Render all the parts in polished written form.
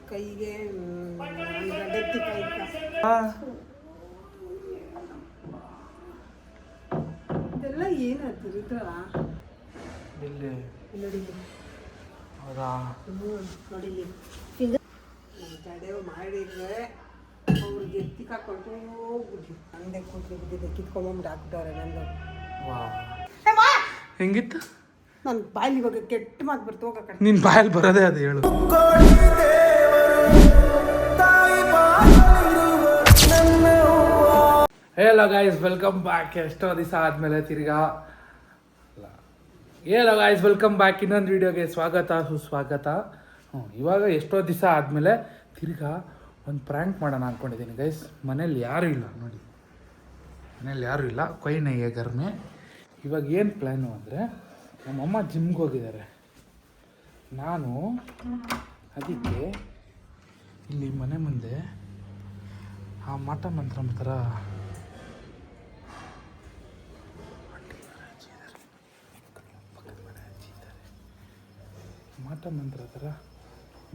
ಕೈಗೆ ಗಡ್ಡೆತ್ತಿ ಕೈ ಇದೆಲ್ಲ ಏನು ತಿರುದ್ರ ಇಲ್ಲಿ ನೋಡಿ ಹೌದಾ ನೋಡಿಲಿ ತಡೆ ಮಾಡಿದ್ರೆ ಅವ್ರಿಗೆ ಎತ್ತಿ ಹಾಕೊಂಡು ಹೋಗ್ಬಿಟ್ಟು ಹಂಗೆ ಕೂತ್ರೆ ಬಿದ್ದಿದ್ದೆ ಕಿತ್ಕೊಂಬಂದು ಹಾಕ್ಬಿಟ್ಟವ್ರೆ ನಂದು ಹೆಂಗಿತ್ತು ನನ್ನ ಬಾಯಲ್ಲಿ ಇವಾಗ ಕೆಟ್ಟ ಮಾತು ಬರ್ತು ಹೋಗಕ್ಕ ನಿನ್ನ ಬಾಯಲ್ಲಿ ಬರೋದೇ ಅದು ಹೇಳು. Hello guys welcome back. ಎಷ್ಟೋ ದಿವಸ ಆದಮೇಲೆ ತಿರ್ಗಾ ಹೇಲೋ ಗೈಸ್ ವೆಲ್ಕಮ್ ಬ್ಯಾಕ್. ಇನ್ನೊಂದು ವೀಡಿಯೋಗೆ ಸ್ವಾಗತ ಸುಸ್ವಾಗತ. ಇವಾಗ ಎಷ್ಟೋ ದಿವಸ ಆದಮೇಲೆ ತಿರ್ಗಾ ಒಂದು ಪ್ರ್ಯಾಂಕ್ ಮಾಡೋಣ ಅಂದ್ಕೊಂಡಿದ್ದೀನಿ ಗೈಸ್. ಮನೇಲಿ ಯಾರೂ ಇಲ್ಲ ನೋಡಿ, ಮನೇಲಿ ಯಾರೂ ಇಲ್ಲ. ಕೊಯ್ನೆಗೆ ಗರ್ಮೆ. ಇವಾಗ ಏನು ಪ್ಲ್ಯಾನು ಅಂದರೆ ನಮ್ಮಮ್ಮ ಜಿಮ್ಗೆ ಹೋಗಿದ್ದಾರೆ. ನಾನು ಅದಕ್ಕೆ ಇಲ್ಲಿ ಮನೆ ಮುಂದೆ ಆ ಮಠ ಮಂತ್ರ ಥರ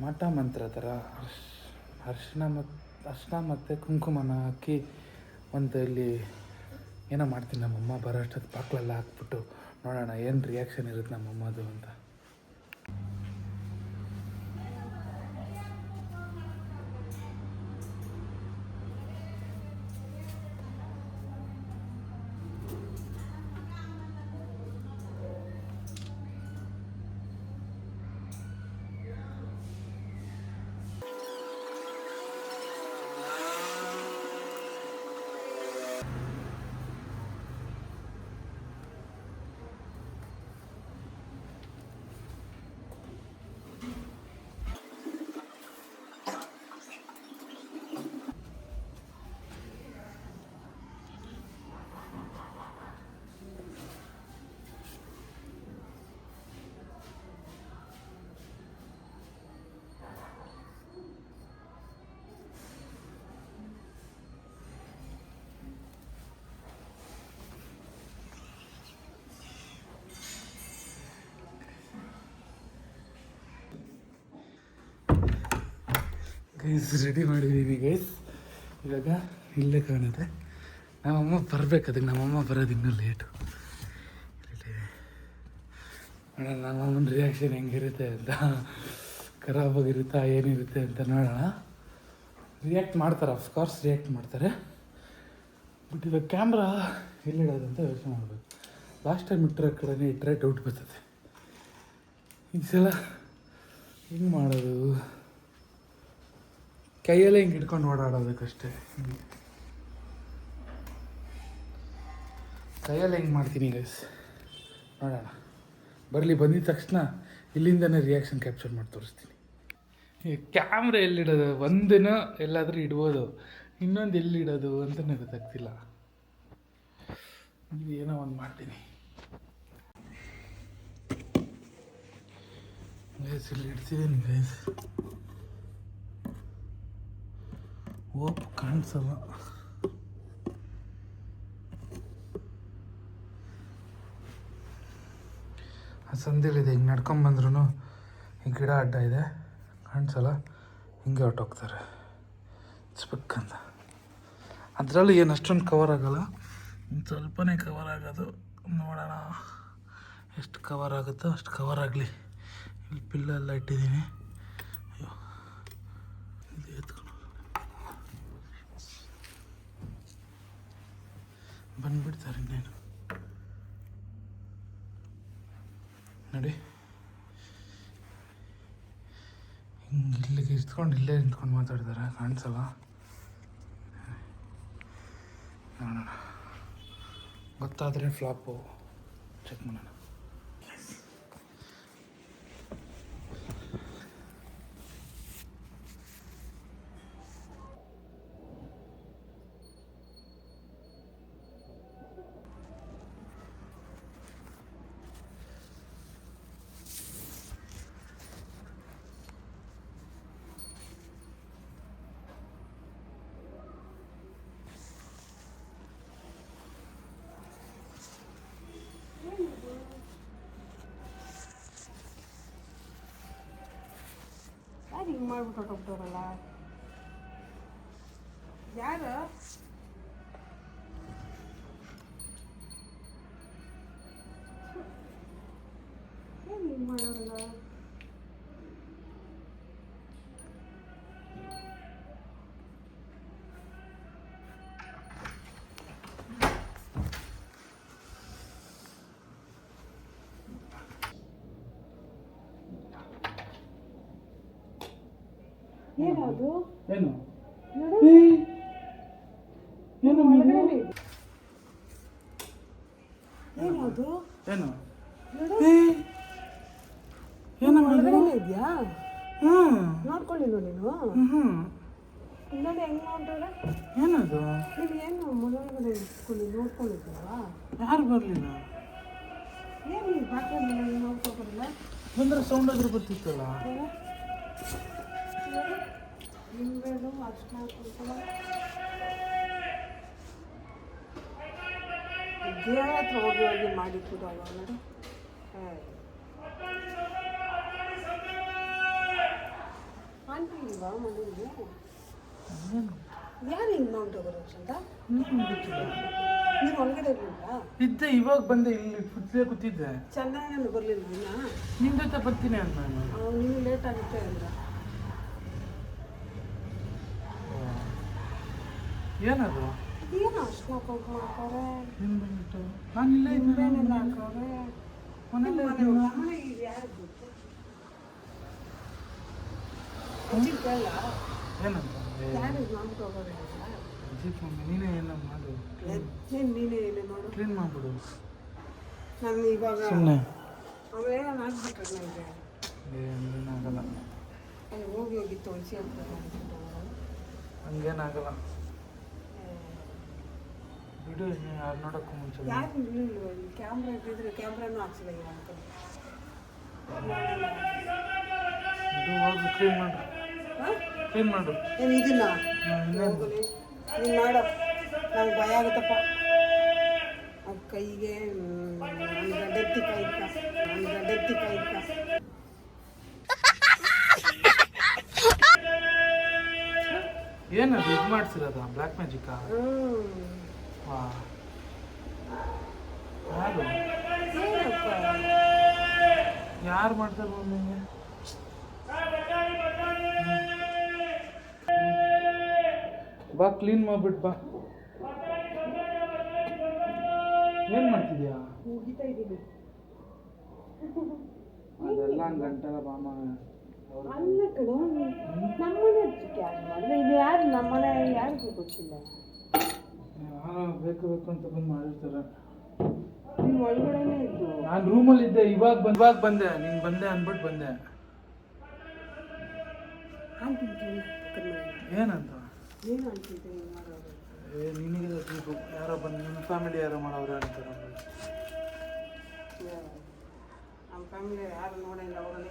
ಮಠ ಮಂತ್ರ ಥರ ಅರ್ಶಿನ ಮತ್ತು ಕುಂಕುಮನ ಹಾಕಿ ಒಂದು ಇಲ್ಲಿ ಏನೋ ಮಾಡ್ತೀನಿ. ನಮ್ಮಮ್ಮ ಬರೋ ಅಷ್ಟೊತ್ತು ಬಾಕ್ಲೆಲ್ಲ ಹಾಕ್ಬಿಟ್ಟು ನೋಡೋಣ ಏನು ರಿಯಾಕ್ಷನ್ ಇರುತ್ತೆ ನಮ್ಮಮ್ಮದು ಅಂತ. ಗೈಸ್ ರೆಡಿ ಮಾಡಿದ್ದೀವಿ ಗೈಸ್. ಇವಾಗ ಇಲ್ಲೇ ಕಾಣುತ್ತೆ. ನಮ್ಮಮ್ಮ ಬರಬೇಕು. ಅದಕ್ಕೆ ನಮ್ಮಮ್ಮ ಬರೋದು ಇನ್ನೂ ಲೇಟು. ನೋಡೋಣ ನಮ್ಮಮ್ಮನ ರಿಯಾಕ್ಷನ್ ಹೆಂಗಿರುತ್ತೆ ಅಂತ, ಖರಾಬಾಗಿರುತ್ತಾ ಏನಿರುತ್ತೆ ಅಂತ ನೋಡೋಣ. ರಿಯಾಕ್ಟ್ ಮಾಡ್ತಾರೆ, ಅಫ್ಕೋರ್ಸ್ ರಿಯಾಕ್ಟ್ ಮಾಡ್ತಾರೆ. ಬಟ್ ಇವಾಗ ಕ್ಯಾಮ್ರಾ ಎಲ್ಲಿಡೋದಂತ ಯೋಚನೆ ಮಾಡಬೇಕು. ಲಾಸ್ಟ್ ಟೈಮ್ ಇಟ್ಟರೆ ಕಡೆನೇ ಇಟ್ಟರೆ ಡೌಟ್ ಬರ್ತದೆ. ಈ ಸಲ ಹೆಂಗೆ ಮಾಡೋದು? ಕೈಯಲ್ಲೇ ಹಿಂಗೆ ಇಟ್ಕೊಂಡು ಓಡಾಡೋದಕ್ಕಷ್ಟೇ. ಕೈಯಲ್ಲೇ ಹಿಂಗೆ ಮಾಡ್ತೀನಿ ಗೈಸ್. ನೋಡೋಣ ಬರಲಿ. ಬಂದಿದ ತಕ್ಷಣ ಇಲ್ಲಿಂದನೇ ರಿಯಾಕ್ಷನ್ ಕ್ಯಾಪ್ಚರ್ ಮಾಡಿ ತೋರಿಸ್ತೀನಿ. ಈ ಕ್ಯಾಮ್ರಾ ಎಲ್ಲಿಡೋದು? ಒಂದಿನ ಎಲ್ಲಾದರೂ ಇಡ್ಬೋದು, ಇನ್ನೊಂದು ಎಲ್ಲಿಡೋದು ಅಂತಲೇ ಗೊತ್ತಾಗ್ತಿಲ್ಲ. ಏನೋ ಒಂದು ಮಾಡ್ತೀನಿ ಗೈಸ್. ಇಲ್ಲಿ ಇಡ್ತಿದ್ದೀನಿ ಗೈಸ್. ಓಪ್ ಕಾಣಿಸಲ್ಲ. ಆ ಸಂದೇಲಿದೆ, ಹಿಂಗೆ ನಡ್ಕೊಂಬಂದ್ರೂ ಈ ಗಿಡ ಅಡ್ಡ ಇದೆ, ಕಾಣಿಸಲ್ಲ. ಹಿಂಗೆ ಹೊರ್ಟೋಗ್ತಾರೆ ಸ್ಪಕ್ಕಂತ. ಅದರಲ್ಲೂ ಏನು ಅಷ್ಟೊಂದು ಕವರ್ ಆಗೋಲ್ಲ, ಸ್ವಲ್ಪನೇ ಕವರ್ ಆಗೋದು. ನೋಡೋಣ ಎಷ್ಟು ಕವರ್ ಆಗುತ್ತೋ ಅಷ್ಟು ಕವರ್ ಆಗಲಿ. ಇಲ್ಲಿ ಪಿಲ್ಲೆಲ್ಲ ಇಟ್ಟಿದ್ದೀನಿ. ಅಯ್ಯೋ ಇದು ಎತ್ಕೊಂಡು ಬಂದುಬಿಡ್ತಾರೆ ಇನ್ನೇನು. ನೋಡಿ ಹಿಂಗೆ ಇಲ್ಲಿಗೆ ಇಟ್ಕೊಂಡು ಇಲ್ಲೇ ನಿಂತ್ಕೊಂಡು ಮಾತಾಡ್ತಾರೆ, ಕಾಣಿಸಲ್ಲ. ನೋಡೋಣ, ಗೊತ್ತಾದರೆ ಫ್ಲಾಪು. ಚೆಕ್ ಮಾಡೋಣ. ಹಿಂಗೆ ಮಾಡ್ಬಿಟ್ಟು ಹೊಟ್ಟೋಗ್ತಾರಲ್ಲ ಯಾರು ಏನು ಹಿಂಗೆ ಮಾಡೋರಲ್ಲ ಏನದು ಏನು ನೋಡು ಏನು ಒಳಗಡೆನೇ ಇದೆ. ಏನದು ಏನು ನೋಡು ಏನು ಒಳಗಡೆನೇ ಇದೆಯಾ ಹ್ಮ್ ನೋಡ್ಕೊಳ್ಳಿಲ್ಲ ನೀನು ಹ್ಮ್ ನೋಡಿ ಹೆಂಗ್ ನೋಡ್ರೆ ಏನದು ನೀನು ಏನು ಮೊದಲಗಡೆ ಇಟ್ಕೊಂಡು ನೋಡ್ಕೊಂಡಿದ್ದೀರಾ ಯಾರು ಬರಲಿಲ್ಲ ಏನು ನೀವು ಬಾಟ್ಲಿ ನೋಡ್ಕೊಬರಲ್ಲ ಬಂದ್ರೆ ಸೌಂಡ್ ಆದ್ರೂ ಬರ್ತಿತ್ತಲ್ಲ ನಿಂಬೆದು ಅರ್ಶಿನ ಕುಂಕುಮ ದೇವ್ರ ಹತ್ರ ಹೋಗಿ ಹೋಗಿ ಮಾಡಿ ಕೂಡವ ನೋಡಿ ಆಂಟಿ ಇಲ್ವಾ ಮನೆಯಲ್ಲಿ ಏನು ಯಾರು ಹಿಂಗೆ ನೋಡ್ತೋಗೋರು ಅಂತ ಗೊತ್ತಿಲ್ಲ ನೀವು ಒಳಗಡೆ ಇರಲಿಲ್ಲ ಇದ್ದೆ ಇವಾಗ ಬಂದೆ ಇಲ್ಲಿ ಕುತ್ತಲೇ ಕೂತಿದ್ದೆ ಚೆನ್ನಾಗಿ ಬರಲಿಲ್ಲ ಇನ್ನ ನಿಮ್ ಜೊತೆ ಬರ್ತೀನಿ ಅಂತ ನಾನು ನೀವು ಲೇಟ್ ಆಗುತ್ತೆ ಅಂದ್ರೆ ಏನದು ಏನು ಅರ್ಶಿನ ಕುಂಕುಮ ಹಾಕೋರೆ ನಿಮ್ ಬಂದ್ಬಿಟ್ಟು ನಾನು ಇಲ್ಲೇ ನಿಂಬೆಹಣ್ಣೆಲ್ಲ ಹಾಕೋರೆ ಮನೇಲೆ ಮನೆಗೆ ಯಾರು ಗೊತ್ತು ಅಜ್ಜಿಗೆಲ್ಲ ಏನಂತ ಯಾರು ಮಾಡ್ಬಿಟ್ಟು ಹೋಗೋದಿಲ್ಲ ಅಜಿತ್ ಮಮ್ಮಿ ನೀನೇ ಏನೋ ಮಾಡು ನೀನೇ ಇಲ್ಲ ನೋಡು ಕ್ಲೀನ್ ಮಾಡ್ಬಿಡು ನಾನು ಇವಾಗ ಸುಮ್ಮನೆ ಅವೇನೋ ಹಾಕ್ಬಿಟ್ರೆ ನನಗೆ ಏನಾಗಲ್ಲ ಅಲ್ಲಿ ಹೋಗಿ ಹೋಗಿ ತುಳಸಿ ಅಂತ ಮಾಡ್ಬಿಟ್ಟು ಹಂಗೇನಾಗಲ್ಲ ಬಿಡು ಯಾರು ನೋಡೋಕ್ಕೂ ಮುಂಚೆ ಯಾರು ಇರಲಿಲ್ಲ ಕ್ಯಾಮ್ರಾ ಇಟ್ಟಿದ್ರೆ ಕ್ಯಾಮ್ರಾನು ಹಾಕ್ಸಿಲ್ಲ ಈಗ ಅಂತ ಇದು ಹೋಗಿ ಕ್ಲೀನ್ ಮಾಡು ಕ್ಲೀನ್ ಮಾಡು ಏನು ಇದನ್ನ ಇನ್ನೇನು ಹೋಗಲಿ ನೀನು ಮಾಡು ನಂಗೆ ಭಯ ಆಗುತ್ತಪ್ಪ ಅದು ಕೈಗೆ ನನ್ನ ಗಡ್ಡೆತ್ತಿ ಕೈ ಇಕ್ಕ ನನ್ನ ಗಡ್ಡೆತ್ತಿ ಕೈ ಇಕ್ಕ ಏನದು ಇದು ಮಾಡ್ಸಿರೋದ ಬ್ಲ್ಯಾಕ್ ಮ್ಯಾಜಿಕ್ಕಾ ವಾ ಯಾರು ಏನಪ್ಪ ಯಾರು ಮಾಡ್ತಾರೆ ನಿಮಗೆ ಬಾ ಕ್ಲೀನ್ ಮಾಡ್ಬಿಟ್ಟು ಬಾ ಏನು ಮಾಡ್ತಿದ್ಯಾ ಮುಗಿತಾ ಇದ್ದೀನಿ ಅದೆಲ್ಲ ಹಂಗೆ ಗಂಟೆಲ್ಲ ಬಾಮ ಅಲ್ಲ ಕಡೆ ನಮ್ಮನೆ ಯಾರು ಮಾಡಿದ್ರೆ ಇದು ಯಾರು ನಮ್ಮನೆ ಯಾರಿಗೂ ಗೊತ್ತಿಲ್ಲ ಯಾರೋ ಬೇಕು ಬೇಕು ಅಂತ ಬಂದು ಮಾಡಿರ್ತಾರೆ ನೀವು ಒಳಗಡೆನೇ ಇದ್ದು ನಾನು ರೂಮಲ್ಲಿ ಇದ್ದೆ ಇವಾಗ ಬಂದೆ ನೀನು ಬಂದೆ ಅಂದ್ಬಿಟ್ಟು ಬಂದೆ ಅಂತಿದ್ದೆ ಏನಂತ ಏನು ಅಂತಿದ್ದೆ ಹಿಂಗೆ ಮಾಡೋದು ನಿನಗೆ ಗೊತ್ತಿದ್ದು ಯಾರೋ ಬಂದು ನಿಮ್ಮ ಫ್ಯಾಮಿಲಿ ಯಾರೋ ಮಾಡೋರು ಅಂತಾರೆ ನಮ್ಮ ಫ್ಯಾಮಿಲಿ ಯಾರು ನೋಡಿಲ್ಲ ಅವರಲ್ಲಿ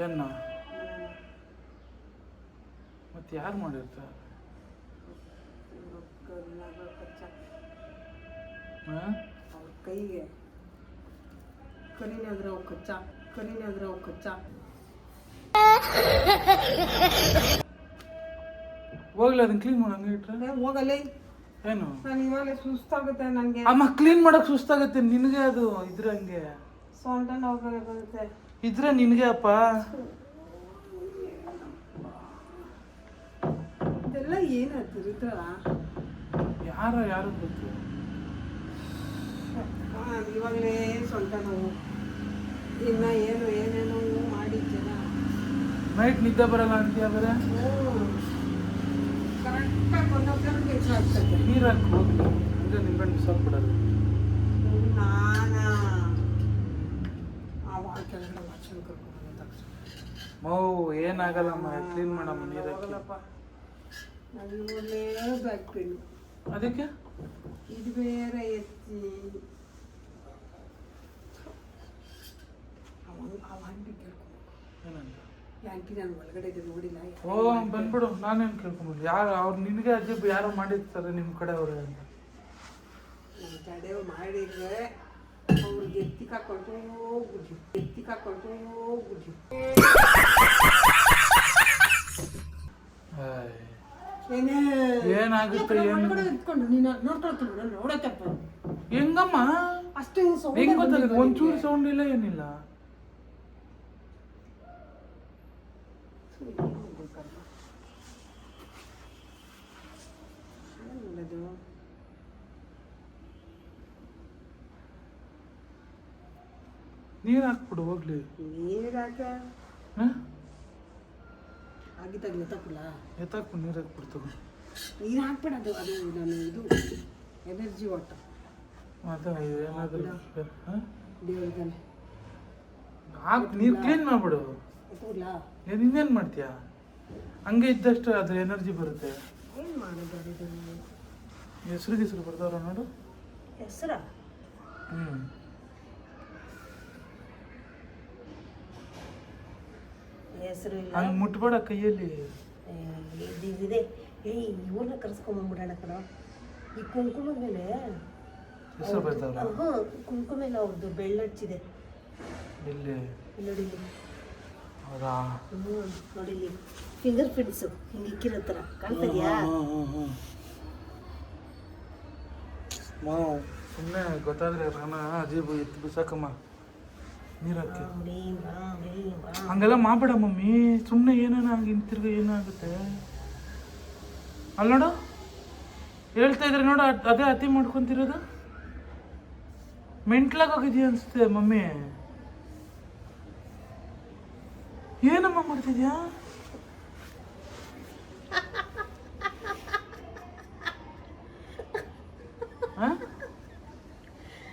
ಏನು ಮತ್ತೆ ಯಾರು ಮಾಡಿರ್ತಾರೆ ಹಾಂ ಅವ್ರ ಕೈಗೆ ಕರಿನಾದ್ರೆ ಅವು ಕಚ್ಚ ಹೋಗ್ಲಿ ಅದನ್ನ ಕ್ಲೀನ್ ಮಾಡೋ ಹಂಗೆ ಇಟ್ರೆ ಹೋಗಲ್ಲ ಏನು ನಾನು ಇವಾಗಲೇ ಸುಸ್ತಾಗುತ್ತೆ ನನಗೆ ಅಮ್ಮ ಕ್ಲೀನ್ ಮಾಡಕ್ ಸುಸ್ತಾಗತ್ತೆ ನಿನಗೆ ಅದು ಇದ್ರೆ ಹಂಗೆ ಸೊಂಟ ನೋವು ಬೇರೆ ಬರುತ್ತೆ ಇದ್ರೆ ನಿನಗೆ ಅಪ್ಪ ಇದೆಲ್ಲ ಏನು ತಿರುತ್ತ ಯಾರು ಗೊತ್ತು ಇವಾಗಲೇ ಸೊಂಟ ನೋವು ಇನ್ನು ಏನೇನೋ ಮಾಡಿ ಜನ ನೈಟ್ ನಿದ್ದೆ ಬರಲ್ಲ ಅಂತೀಯ ಬೇರೆ ಕರೆಕ್ಟಾಗಿ ಒಂದೊಂದು ಕೆಲಸ ಆಗ್ತದೆ ನೀರು ಹಾಕಿ ಹೋಗ್ಲಿ ಹಂಗೆ ನಿಂಬೆಹಣ್ಣು ಬಿಸಾಕ್ಬಿಡೋದು ನಾನಾ ಆವಾಗ ಕೆಳಗಡೆ ವಾಚನ್ ಕರ್ಕೊಂಡು ತಕ್ಷಣ ಮೌ ಏನಾಗಲ್ಲಮ್ಮ ಕ್ಲೀನ್ ಮಾಡಮ್ಮ ನೀರು ಹಾಕಿ ಹೋಗಲ್ಲಪ್ಪ ನನಗೆ ಮೊದಲೇ ಬ್ಯಾಕ್ ಪೇನು ಅದಕ್ಕೆ ಇದು ಬೇರೆ ಎತ್ತಿ ಅವ ಆಂಟಿ ಕೇಳ್ಕೊಂಡು ಏನಂತ ಆಂಟಿ ನಾನು ಒಳಗಡೆ ಇದೆ ನೋಡಿಲ್ಲ ಓ ಬಂದ್ಬಿಡು ನಾನೇನು ಕೇಳ್ಕೊಂಬಿಡು ಯಾರು ಅವ್ರು ನಿನಗೆ ಅಜೀಬ್ ಯಾರೋ ಮಾಡಿರ್ತಾರೆ ನಿಮ್ಮ ಕಡೆ ಅವ್ರೆ ಅಂತ ನಮ್ಮ ತಡೆ ಮಾಡಿದ್ರೆ ಅವ್ರಿಗೆ ಎತ್ತಿಕಾಕೊಂಡು ಹೋಗ್ಬಿಡ್ಲಿ ಏನಾಗುತ್ತೆ ಏನು ಒಳಗಡೆ ಇಟ್ಕೊಂಡು ನೀನು ನೋಡ್ಕೊಳ್ತೀನಿ ನೋಡತ್ತಪ್ಪ ಹೆಂಗಮ್ಮ ಅಷ್ಟು ಹೆಂಗ್ ಗೊತ್ತಾಗುತ್ತೆ ಒಂಚೂರು ಸೌಂಡ್ ಇಲ್ಲ ಏನಿಲ್ಲ ನೀರು ಹಾಕ್ಬಿಡು ಹೋಗ್ಲಿ ನೀರು ಹಾಕ ಹಾಂ ಆಗಿದ್ದಾಗ ಎತ್ತಕ್ಕಲ್ಲ ಎತ್ತಾಕ್ಬಿಡು ನೀರು ಹಾಕ್ಬಿಡ್ತು ನೀರು ಹಾಕ್ಬೇಡ ಅದು ಅದು ನಾನು ಇದು ಎನರ್ಜಿ ವಾಟರ್ ಮತ್ತೆ ಏನಾದರೂ ಹಾಂ ದೇವ್ರಿದ್ದಾನೆ ಹಾಕಿ ನೀರು ಕ್ಲೀನ್ ಮಾಡ್ಬಿಡು ಎತ್ತಲ್ಲ ಇನ್ನೇನು ಮಾಡ್ತೀಯಾ ಹಂಗೆ ಇದ್ದಷ್ಟು ಅದ್ರ ಎನರ್ಜಿ ಬರುತ್ತೆ ಏನು ಮಾಡೋದು ಇದು ಹೆಸರು ಬರ್ತಾವ್ರ ನೋಡು ಹೆಸರ ಹ್ಞೂ ಹೆಸರು ಇಲ್ಲ ಹಂಗೆ ಮುಟ್ಬೇಡ ಕೈಯಲ್ಲಿ ಇದೆ ಏಯ್ ಇವ್ರನ್ನ ಕರ್ಸ್ಕೊಂಬಂದ್ಬಿಡೋಣ ಕಣ ಈ ಕುಂಕುಮದ ಮೇಲೆ ಹೆಸರು ಬರ್ತಾವ್ರ ಹಾಂ ಕುಂಕುಮ ಮೇಲೆ ಅವ್ರದ್ದು ಬೆಳ್ಳಚ್ಚಿದೆ ಇಲ್ಲಿ ನೋಡಿಲಿ ಹೌದಾ ನೋಡಿಲಿ ಫಿಂಗರ್ ಪ್ರಿಂಟ್ಸು ಹಿಂಗೆ ಇಕ್ಕಿರೋ ಥರ ಕಾಣ್ತಿದ್ಯಾ ಸುಮ್ಮನೆ ಗೊತ್ತಾದ್ರೆ ರಾಣ ಅಜೀಬು ಎತ್ತು ಬಿಸಾಕಮ್ಮ ನೀರಕ್ಕೆ ಹಂಗೆಲ್ಲ ಮಾಡಬೇಡ ಮಮ್ಮಿ ಸುಮ್ಮನೆ ಏನೇನ ಹಂಗೆ ಹಿಂತಿರ್ಗ ಏನಾಗುತ್ತೆ ಅಲ್ಲಿ ನೋಡು ಹೇಳ್ತಾ ಇದ್ರೆ ನೋಡು ಅದೇ ಅತಿ ಮಾಡ್ಕೊತಿರೋದು ಮೆಂಟ್ಲಾಗ ಹೋಗಿದ್ಯಾ ಅನ್ಸುತ್ತೆ ಮಮ್ಮಿ ಏನಮ್ಮ ಮಾಡ್ತಿದ್ಯಾ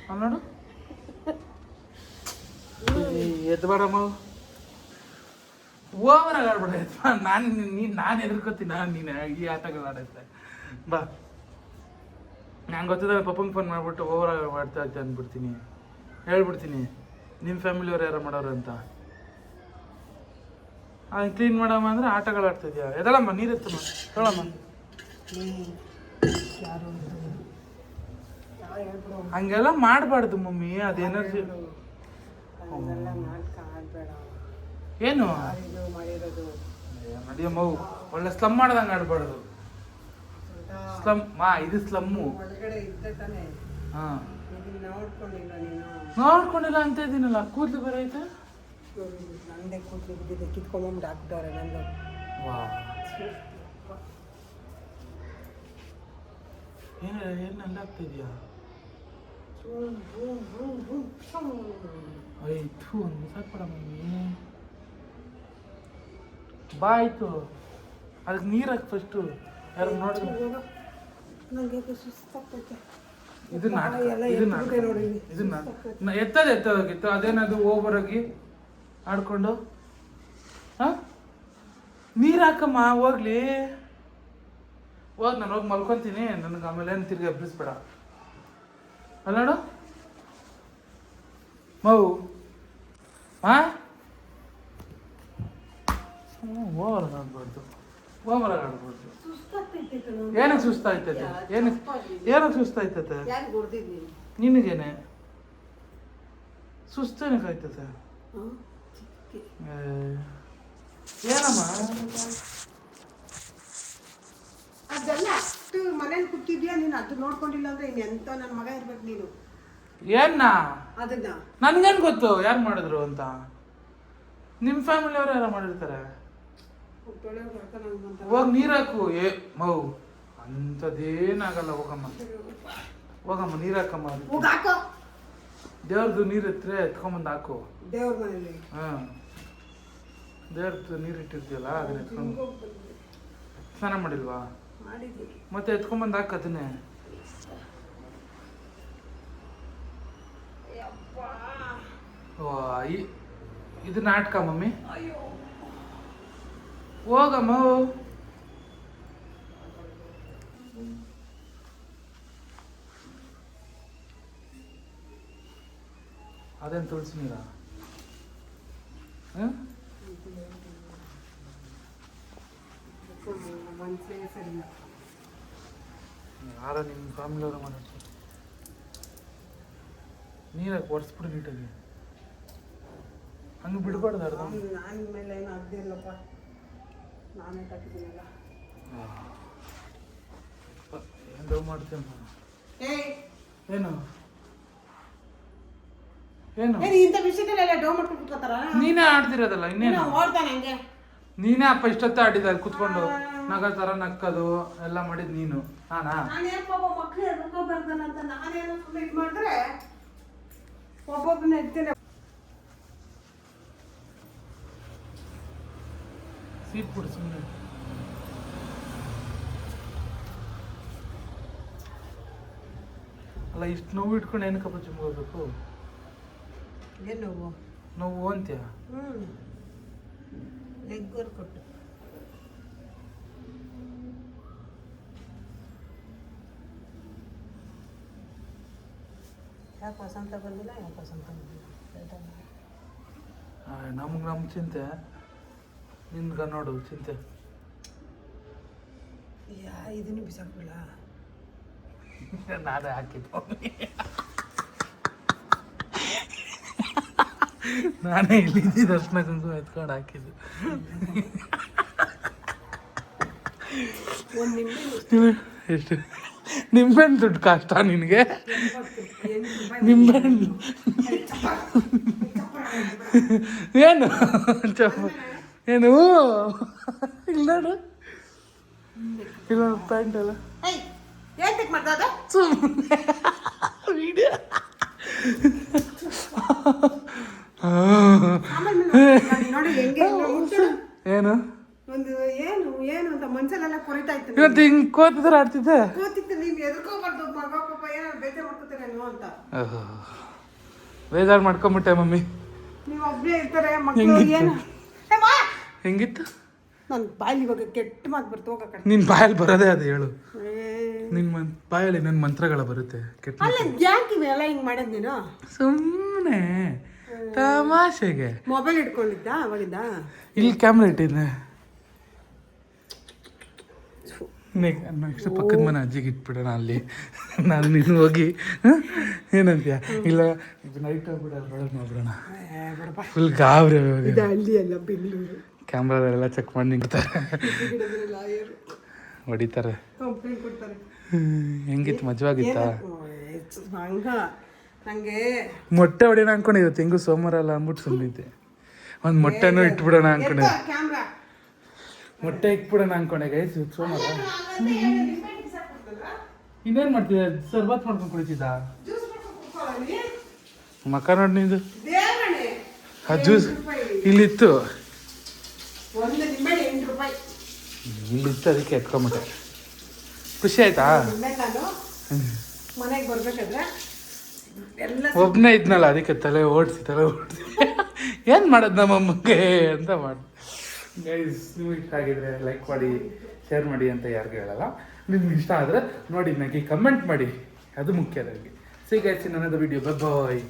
ಅಲ್ಲಿ ನೋಡು ಎದ್ಬೇಡಮ್ಮ ಓವರಾಗಿ ಆಡ್ಬೇಡ ನಾನು ಎದುರ್ಕೋತೀನಿ ನೀನು ಈ ಆಟಗಳು ಆಡೈತೆ ಬಾ ನಾನು ಗೊತ್ತಿದ್ದಾಗ ಪಪ್ಪಂಗೆ ಫೋನ್ ಮಾಡಿಬಿಟ್ಟು ಓವರಾಗಿ ಮಾಡ್ತಾ ಇದ್ದೆ ಅಂದ್ಬಿಡ್ತೀನಿ ಹೇಳ್ಬಿಡ್ತೀನಿ ನಿಮ್ಮ ಫ್ಯಾಮಿಲಿಯವ್ರು ಯಾರು ಮಾಡೋರು ಅಂತ ಅದನ್ನು ಕ್ಲೀನ್ ಮಾಡಮ್ಮ ಅಂದರೆ ಆಟಗಳು ಆಡ್ತಿದ್ಯಾ ಎದಳಮ್ಮ ನೀರು ಎತ್ತಮ್ಮ ತೊಳಮ್ಮ ಹಂಗೆಲ್ಲ ಮಾಡಬಾರ್ದು ಮಮ್ಮಿ ಅದು ಎನರ್ಜಿ ಏನು ನಡಿಯಮ್ಮ ಒಳ್ಳೆ ಸ್ಲಮ್ ಮಾಡ್ದಂಗೆ ಆಡ್ಬಾರ್ದು ಸ್ಲಮ್ ಇದು ಸ್ಲಮ್ಮು ಹಾಂ ನೋಡ್ಕೊಂಡಿಲ್ಲ ಅಂತ ಇದ್ದೀನಲ್ಲ ಕೂದಲು ಬರೈತೆ ನಂದೇ ಕೂದಲು ಬಿದ್ದಿದೆ ಕಿತ್ಕೊಂಬಂದು ಹಾಕ್ಬಿಟ್ಟವ್ರೆ ನಂದು ಏನೆಲ್ಲ ಆಗ್ತಿದ್ಯಾ ಆಯ್ತು ಒಂದು ಸಾಕ್ಬೇಡ ಮಮ್ಮಿ ಬಾ ಆಯ್ತು ಅದಕ್ಕೆ ನೀರು ಹಾಕಿ ಫಸ್ಟು ಯಾರು ನೋಡಿದ್ರು ನನಗೆ ಸುಸ್ತಾಗ್ತೈತೆ ಇದನ್ನ ಎತ್ತೋಗಿತ್ತು ಅದೇನದು ಓವರಾಗಿ ಆಡ್ಕೊಂಡು ಹಾಂ ನೀರು ಹಾಕಮ್ಮ ಹೋಗ್ಲಿ ನಾನು ಹೋಗಿ ಮಲ್ಕೊತೀನಿ ನನಗೆ ಆಮೇಲೆ ಏನು ತಿರ್ಗಿ ಎಬ್ಬಿಸ್ಬೇಡ ಅಲ್ಲ ನೋಡು ಮೌ ಹಾಂ ಓವರಾಗಿ ಆಡ್ಬಾರ್ದು ಓವರಾಗಿ ಆಡ್ಬಾರ್ದು ಏನಕ್ಕೆ ಸುಸ್ತಾಯ್ತೈತೆ ಏನಕ್ಕೆ ಸುಸ್ತಾಯ್ತೈತೆ ನಿನಗೇನೆ ಸುಸ್ತೇನಕ್ಕೆ ಆಯ್ತೈತೆ ಏನಮ್ಮ ಅದೆಲ್ಲ ಅಷ್ಟು ಮನೇಲಿ ಕೂತಿದ್ಯಾ ನೀನು ಅದು ನೋಡ್ಕೊಂಡಿಲ್ಲ ಅಂದ್ರೆ ಇನ್ನು ಎಂತ ನನ್ನ ಮಗ ಇರ್ಬೇಕು ನೀನು ಏನ್ನ ಅದನ್ನ ನನ್ಗೇನು ಗೊತ್ತು ಯಾರು ಮಾಡಿದ್ರು ಅಂತ ನಿಮ್ಮ ಫ್ಯಾಮಿಲಿಯವರು ಯಾರು ಮಾಡಿರ್ತಾರೆ ಹೋಗಿ ನೀರು ಹಾಕು ಮೌ ಅಂಥದ್ದೇನಾಗಲ್ಲ ಹೋಗಮ್ಮ ನೀರು ಹಾಕಮ್ಮ ದೇವ್ರದ್ದು ನೀರು ಎತ್ತರೆ ಎತ್ಕೊಂಬಂದು ಹಾಕು ದೇವ್ರ ಮನೇಲಿ ಹಾಂ ದೇವ್ರದ್ದು ನೀರು ಇಟ್ಟಿರ್ತೀಯಲ್ಲ ಅದನ್ನ ಎತ್ಕೊಂಡು ಸ್ನಾನ ಮಾಡಿಲ್ವಾ ಮತ್ತೆ ಎತ್ಕೊಂಬಂದು ಹಾಕು ಅದನ್ನೇ ಇದು ನಾಟಕ ಮಮ್ಮಿ ಹೋಗಮ್ಮ ಅದೇನು ತುಳಸಿ ನೀರ ಯಾರ ನಿಮ್ಮ ಫ್ಯಾಮಿಲಿಯವ್ರ ಮಾಡಿ ನೀರಾಗಿ ಒರೆಸ್ಬಿಡು ನೀಟಾಗಿ ಹಂಗೆ ಬಿಡ್ಬಾರ್ದು ಅರ್ಧ ನಾನು ಮೇಲೆ ಏನು ಆಗದೆ ಇಲ್ಲಪ್ಪ ನಾನೇ ಕಟ್ಟಿದ್ದೀನಲ್ಲ ಏನು ಮಾಡ್ತೀನಿ ಏಯ್ ಏನು ಏನು ಏನು ಇಂಥ ವಿಷಯದಲ್ಲೆಲ್ಲ ಡೋ ಮಾಡ್ಕೊಂಡು ಕೂತ್ಕೋತಾರ ನೀನೇ ಆಡ್ತಿರೋದಲ್ಲ ಇನ್ನೇನು ಓಡ್ತಾನೆ ಹಂಗೆ ನೀನೇ ಅಪ್ಪ ಇಷ್ಟೊತ್ತ ಆಡಿದ ಕುತ್ಕೊಂಡು ನಗತರ ನಕ್ಕದು ಎಲ್ಲ ಮಾಡಿದ್ ನೀನು ನಾನಾ ನಾನೇನು ಪಾಪ ಮಕ್ಕಳು ಎದ್ಕೊ ಬರ್ತಾನಂತ ನಾನೇನು ಸುಮ್ಮನೆ ಇದು ಮಾಡಿದ್ರೆ ಒಬ್ಬೊಬ್ಬನ ಇರ್ತೀನಿ ಸೀಟ್ ಕೊಡು ಸುಮ್ಮನೆ ಅಲ್ಲ ಇಷ್ಟು ನೋವು ಇಟ್ಕೊಂಡು ಏನಕ್ಕಪ್ಪ ಜಿಮ್ಗೆ ಹೋಗ್ಬೇಕು ಏನು ನೋವು ನೋವು ಅಂತ್ಯ ಲೆಗ್ ಕೊಟ್ಟು ಯಾಕೆ ವಸಂತ ಬಂದಿಲ್ಲ ಯಾಕೆ ವಸಂತ ಬಂದಿಲ್ಲ ನಮ್ಗೆ ನಮ್ಮ ಚಿಂತೆ ನಿನ್ಗ ನೋಡು ಚಿಂತೆ ಇದನ್ನು ಬಿಸಾಕ್ಬಿಡ ನಾನೇ ಹಾಕಿದ್ದು ನಾನೇ ಇಲ್ಲಿದ್ದಿ ದರ್ಶನ ಕುಂಕುಮ ಎತ್ಕೊಂಡು ಹಾಕಿದ್ದು ಒಂದು ನಿಂಬೆ ಎಷ್ಟು ನಿಂಬೆಹಣ್ಣು ದುಡ್ಡು ಕಷ್ಟ ನಿನಗೆ ನಿಂಬೆಹಣ್ಣು ಏನು ಏನು ಇಲ್ಲ ನೋಡು ಇಲ್ಲ ಪ್ಯಾಂಟ್ ಅಲ್ಲ ಏನು ಬೇಕು ಮಾಡ್ದ ಸುಮ್ಮನೆ ವಿಡಿಯೋ ನೋಡಿ ಹೆಂಗೆ ಏನು ಒಂದು ಏನು ಏನು ಅಂತ ಮನ್ಸಲ್ಲೆಲ್ಲ ಕೊರಿತಾ ಇತ್ತು ಇವತ್ತು ಹಿಂಗೆ ಕೋತಿದ್ರೆ ಆಡ್ತಿದ್ದೆ ಕೂತಿತ್ತು ನೀನು ಎದ್ಕೋಬಾರ್ದು ಮಗ ಪಾಪ ಏನಾದ್ರು ಬೇಜಾರು ಮಾಡ್ಕೋತೀರ ನೀವು ಅಂತ ಬೇಜಾರು ಮಾಡ್ಕೊಂಬಿಟ್ಟೆ ಮಮ್ಮಿ ನೀವು ಒಬ್ಬರೇ ಇರ್ತಾರೆ ಮಕ್ಕಳು ಏನು ಹೆಂಗಿತ್ತು ನನ್ನ ಬಾಯಲ್ಲಿ ಇವಾಗ ಕೆಟ್ಟ ಮಾತು ಬರ್ತು ಹೋಗಕ್ಕೆ ನಿನ್ನ ಬಾಯಲ್ಲಿ ಬರೋದೇ ಅದು ಹೇಳು ನಿನ್ನ ಬಾಯಲ್ಲಿ ನನ್ನ ಮಂತ್ರಗಳ ಬರುತ್ತೆ ಕೆಟ್ಟ ಅಲ್ಲ ಯಾಕೆ ಇವೆಲ್ಲ ಹಿಂಗೆ ಮಾಡೋದು ನೀನು ಸುಮ್ಮನೆ ತಮಾಷೆಗೆ ಮೊಬೈಲ್ ಇಟ್ಕೊಂಡಿದ್ದ ಅವಾಗಿದ್ದ ಇಲ್ಲಿ ಕ್ಯಾಮ್ರಾ ಇಟ್ಟಿದ್ದೆ ನೆಕ್ಸ್ಟ್ ಪಕ್ಕದ ಮನೆ ಅಜ್ಜಿಗೆ ಇಟ್ಬಿಡೋಣ ಅಲ್ಲಿ ನಾನು ನೀನು ಹೋಗಿ ಏನಂತೀಯ ಇಲ್ಲ ಇದು ನೈಟ್ ಆಗ್ಬಿಡೋಣ ಬೆಳಗ್ಗೆ ಮಾಡ್ಬಿಡೋಣ ಫುಲ್ ಗಾಬ್ರಿ ಇದು ಹಳ್ಳಿ ಅಲ್ಲ ಬೆಂಗಳೂರು ಕ್ಯಾಮ್ರಾದಲ್ಲೆಲ್ಲ ಚೆಕ್ ಮಾಡಿ ನಿಂತಾರೆ ಹೊಡಿತಾರೆ ಕಂಪ್ಲೇಂಟ್ ಕೊಡ್ತಾರೆ ಹೆಂಗಿತ್ತು ಮಜವಾಗಿತ್ತಾ ಹಂಗ ನಂಗೆ ಮೊಟ್ಟೆ ಹೊಡೆಯೋಣ ಅನ್ಕೊಂಡಿದ್ದೆ ಹೆಂಗು ಸೋಮವಾರ ಅಲ್ಲ ಅಂದ್ಬಿಟ್ಟು ಸುಮ್ಮನಿದ್ದೆ ಒಂದು ಮೊಟ್ಟೆನೂ ಇಟ್ಬಿಡೋಣ ಅನ್ಕೊಂಡೆ ಕ್ಯಾಮ್ರಾ ಮೊಟ್ಟೆ ಇಟ್ಬಿಡೋಣ ಅನ್ಕೊಂಡೆ ಗೈಸ್ ಸೋಮವಾರ ಇನ್ನೇನು ಮಾಡ್ತಿದ್ದೆ ಸರ್ಬತ್ ಮಾಡ್ಕೊಂಡು ಕುಳಿತಿದ್ದ ಮಕ್ಕ ನೋಡಿ ನಿಂದು ಆ ಜ್ಯೂಸ್ ಇಲ್ಲಿತ್ತು ಒಂದು ನಿಂಬೆ 8 ರೂಪಾಯಿ ಇಲ್ಲಿತ್ತು ಅದಕ್ಕೆ ಎತ್ಕೊಂಬಿಟ್ಟೆ ಖುಷಿ ಆಯ್ತಾ ನಾನು ಮನೆಗೆ ಬರ್ಬೇಕಾದ್ರೆ ಎಲ್ಲ ಒಬ್ಬನೇ ಇದ್ನಲ್ಲ ಅದಕ್ಕೆ ತಲೆ ಓಡಿಸಿ ಏನು ಮಾಡೋದು ನಮ್ಮಮ್ಮಗೆ ಅಂತ ಮಾಡಿ ಗೈಸ್ ನೀವು ಇಷ್ಟ ಆಗಿದ್ರೆ ಲೈಕ್ ಮಾಡಿ ಶೇರ್ ಮಾಡಿ ಅಂತ ಯಾರಿಗೂ ಹೇಳಲ್ಲ ನಿಮ್ಗೆ ಇಷ್ಟ ಆದರೆ ನೋಡಿ ನನಗೆ ಕಮೆಂಟ್ ಮಾಡಿ ಅದು ಮುಖ್ಯ ನನಗೆ see guys in another video bye bye